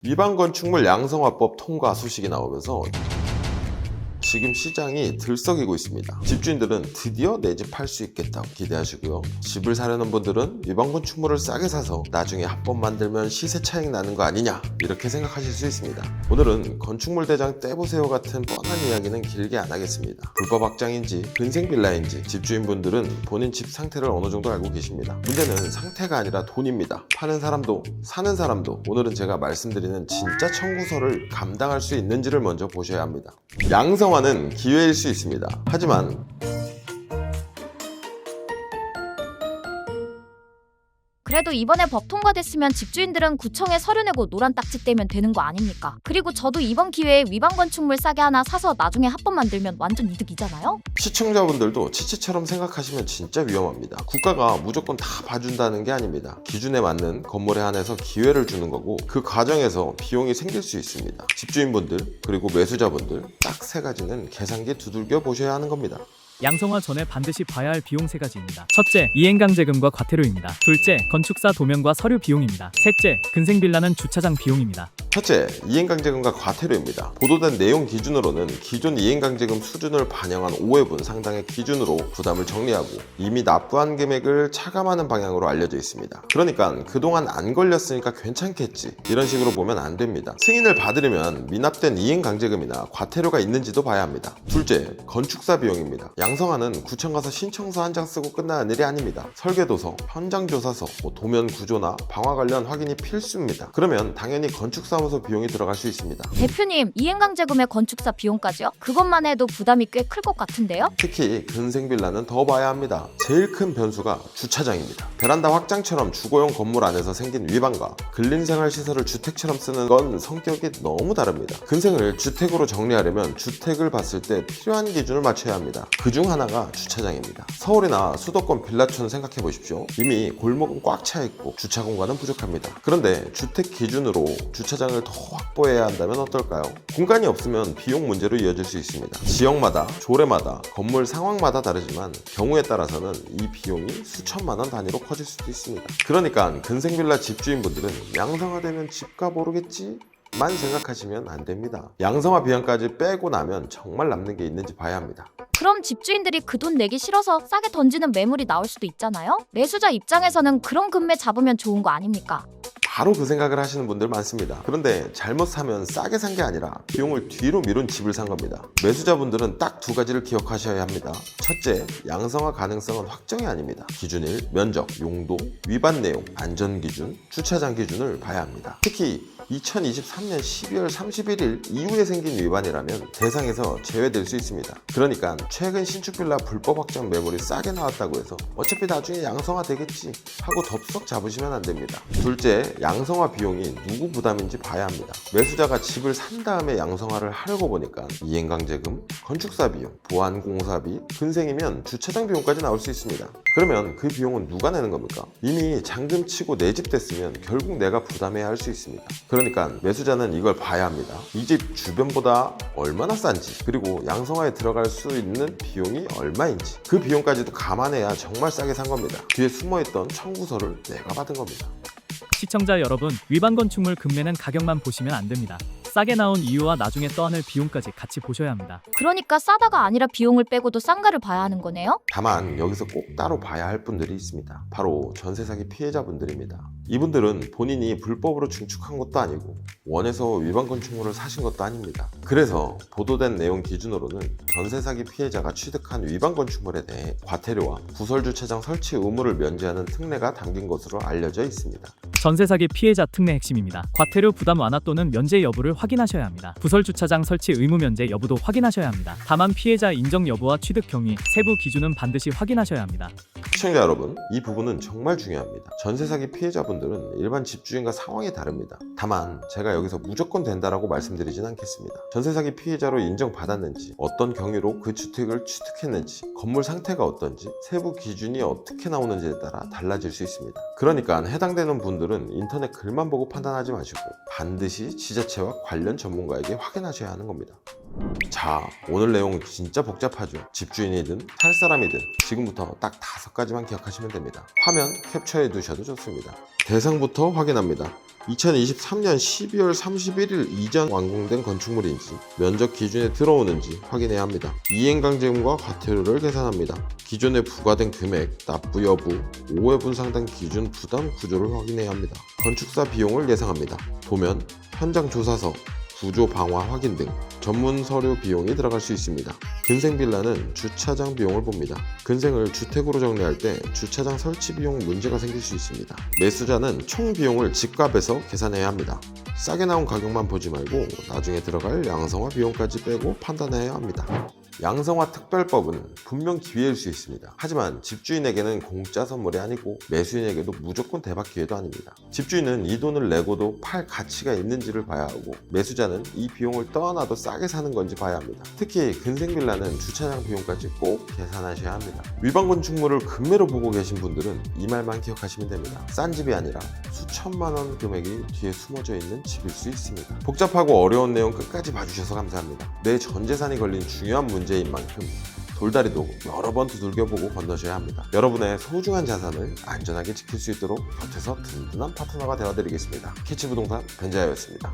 위반 건축물 양성화법 통과 소식이 나오면서 지금 시장이 들썩이고 있습니다. 집주인들은 드디어 내 집 팔 수 있겠다고 기대하시고요. 집을 사려는 분들은 위반 건축물을 싸게 사서 나중에 한 번 만들면 시세 차익 나는 거 아니냐 이렇게 생각하실 수 있습니다. 오늘은 건축물 대장 떼보세요 같은 뻔한 이야기는 길게 안 하겠습니다. 불법 확장인지 근생 빌라인지 집주인분들은 본인 집 상태를 어느 정도 알고 계십니다. 문제는 상태가 아니라 돈입니다. 파는 사람도 사는 사람도 오늘은 제가 말씀드리는 진짜 청구서를 감당할 수 있는지를 먼저 보셔야 합니다. 양성화는 기회일 수 있습니다. 하지만 그래도 이번에 법 통과됐으면 집주인들은 구청에 서류 내고 노란 딱지 떼면 되는 거 아닙니까? 그리고 저도 이번 기회에 위반 건축물 싸게 하나 사서 나중에 합법 만들면 완전 이득이잖아요? 시청자분들도 치치처럼 생각하시면 진짜 위험합니다. 국가가 무조건 다 봐준다는 게 아닙니다. 기준에 맞는 건물에 한해서 기회를 주는 거고 그 과정에서 비용이 생길 수 있습니다. 집주인분들 그리고 매수자분들 딱 세 가지는 계산기 두들겨 보셔야 하는 겁니다. 양성화 전에 반드시 봐야 할 비용 세 가지입니다. 첫째, 이행강제금과 과태료입니다. 둘째, 건축사 도면과 서류 비용입니다. 셋째, 근생빌라는 주차장 비용입니다. 첫째, 이행강제금과 과태료입니다. 보도된 내용 기준으로는 기존 이행강제금 수준을 반영한 5회분 상당의 기준으로 부담을 정리하고 이미 납부한 금액을 차감하는 방향으로 알려져 있습니다. 그러니까 그동안 안 걸렸으니까 괜찮겠지 이런 식으로 보면 안 됩니다. 승인을 받으려면 미납된 이행강제금이나 과태료가 있는지도 봐야 합니다. 둘째, 건축사 비용입니다. 양성화는 구청 가서 신청서 한 장 쓰고 끝나는 일이 아닙니다. 설계도서, 현장조사서, 도면 구조나 방화 관련 확인이 필수입니다. 그러면 당연히 건축사무소 비용이 들어갈 수 있습니다. 대표님, 이행강제금에 건축사 비용까지요? 그것만 해도 부담이 꽤 클 것 같은데요? 특히 근생빌라는 더 봐야 합니다. 제일 큰 변수가 주차장입니다. 베란다 확장처럼 주거용 건물 안에서 생긴 위반과 근린생활시설을 주택처럼 쓰는 건 성격이 너무 다릅니다. 근생을 주택으로 정리하려면 주택을 봤을 때 필요한 기준을 맞춰야 합니다. 그중 하나가 주차장입니다. 서울이나 수도권 빌라촌 생각해 보십시오. 이미 골목은 꽉 차 있고 주차 공간은 부족합니다. 그런데 주택 기준으로 주차장을 더 확보해야 한다면 어떨까요? 공간이 없으면 비용 문제로 이어질 수 있습니다. 지역마다, 조례마다, 건물 상황마다 다르지만 경우에 따라서는 이 비용이 수천만 원 단위로 커질 수도 있습니다. 그러니까 근생빌라 집주인분들은 양성화되면 집값 오르겠지? 만 생각하시면 안 됩니다. 양성화 비용까지 빼고 나면 정말 남는 게 있는지 봐야 합니다. 그럼 집주인들이 그 돈 내기 싫어서 싸게 던지는 매물이 나올 수도 있잖아요? 매수자 입장에서는 그런 금매 잡으면 좋은 거 아닙니까? 바로 그 생각을 하시는 분들 많습니다. 그런데 잘못 사면 싸게 산 게 아니라 비용을 뒤로 미룬 집을 산 겁니다. 매수자분들은 딱 두 가지를 기억하셔야 합니다. 첫째, 양성화 가능성은 확정이 아닙니다. 기준일, 면적, 용도, 위반 내용, 안전기준, 주차장 기준을 봐야 합니다. 특히 2023년 12월 31일 이후에 생긴 위반이라면 대상에서 제외될 수 있습니다. 그러니까 최근 신축 빌라 불법 확장 매물이 싸게 나왔다고 해서 어차피 나중에 양성화 되겠지 하고 덥석 잡으시면 안 됩니다. 둘째, 양성화 비용이 누구 부담인지 봐야 합니다. 매수자가 집을 산 다음에 양성화를 하려고 보니까 이행강제금, 건축사 비용, 보안공사비, 근생이면 주차장 비용까지 나올 수 있습니다. 그러면 그 비용은 누가 내는 겁니까? 이미 잔금 치고 내 집 됐으면 결국 내가 부담해야 할 수 있습니다. 그러니까 매수자는 이걸 봐야 합니다. 이 집 주변보다 얼마나 싼지 그리고 양성화에 들어갈 수 있는 비용이 얼마인지 그 비용까지도 감안해야 정말 싸게 산 겁니다. 뒤에 숨어있던 청구서를 내가 받은 겁니다. 시청자 여러분, 위반 건축물 금매는 가격만 보시면 안 됩니다. 싸게 나온 이유와 나중에 떠안을 비용까지 같이 보셔야 합니다. 그러니까 싸다가 아니라 비용을 빼고도 싼가를 봐야 하는 거네요? 다만 여기서 꼭 따로 봐야 할 분들이 있습니다. 바로 전세 사기 피해자분들입니다. 이분들은 본인이 불법으로 증축한 것도 아니고 원해서 위반 건축물을 사신 것도 아닙니다. 그래서 보도된 내용 기준으로는 전세 사기 피해자가 취득한 위반 건축물에 대해 과태료와 부설주차장 설치 의무를 면제하는 특례가 담긴 것으로 알려져 있습니다. 전세 사기 피해자 특례 핵심입니다. 과태료 부담 완화 또는 면제 여부를 확인하셔야 합니다. 부설 주차장 설치 의무 면제 여부도 확인하셔야 합니다. 다만 피해자 인정 여부와 취득 경위, 세부 기준은 반드시 확인하셔야 합니다. 시청자 여러분, 이 부분은 정말 중요합니다. 전세 사기 피해자분들은 일반 집주인과 상황이 다릅니다. 다만 제가 여기서 무조건 된다라고 말씀드리진 않겠습니다. 전세 사기 피해자로 인정받았는지, 어떤 경위로 그 주택을 취득했는지, 건물 상태가 어떤지, 세부 기준이 어떻게 나오는지에 따라 달라질 수 있습니다. 그러니까 해당되는 분들은 인터넷 글만 보고 판단하지 마시고 반드시 지자체와 관련 전문가에게 확인하셔야 하는 겁니다. 자, 오늘 내용 진짜 복잡하죠? 집주인이든 살 사람이든 지금부터 딱 5가지만 기억하시면 됩니다. 화면 캡처해 두셔도 좋습니다. 대상부터 확인합니다. 2023년 12월 31일 이전 완공된 건축물인지 면적 기준에 들어오는지 확인해야 합니다. 이행강제금과 과태료를 계산합니다. 기존에 부과된 금액, 납부 여부, 5회분 상당 기준 부담 구조를 확인해야 합니다. 건축사 비용을 예상합니다. 도면, 현장 조사서, 구조 방화 확인 등 전문 서류 비용이 들어갈 수 있습니다. 근생 빌라는 주차장 비용을 봅니다. 근생을 주택으로 정리할 때 주차장 설치 비용 문제가 생길 수 있습니다. 매수자는 총 비용을 집값에서 계산해야 합니다. 싸게 나온 가격만 보지 말고 나중에 들어갈 양성화 비용까지 빼고 판단해야 합니다. 양성화 특별법은 분명 기회일 수 있습니다. 하지만 집주인에게는 공짜 선물이 아니고 매수인에게도 무조건 대박 기회도 아닙니다. 집주인은 이 돈을 내고도 팔 가치가 있는지를 봐야 하고, 매수자는 이 비용을 떠나도 싸게 사는 건지 봐야 합니다. 특히 근생빌라는 주차장 비용까지 꼭 계산하셔야 합니다. 위반 건축물을 금매로 보고 계신 분들은 이 말만 기억하시면 됩니다. 싼 집이 아니라 수천만 원 금액이 뒤에 숨어져 있는 집일 수 있습니다. 복잡하고 어려운 내용 끝까지 봐주셔서 감사합니다. 내 전 재산이 걸린 중요한 문제인 만큼 돌다리도 여러 번 두들겨보고 건너셔야 합니다. 여러분의 소중한 자산을 안전하게 지킬 수 있도록 곁에서 든든한 파트너가 되어드리겠습니다. 캐치부동산 벤자야였습니다.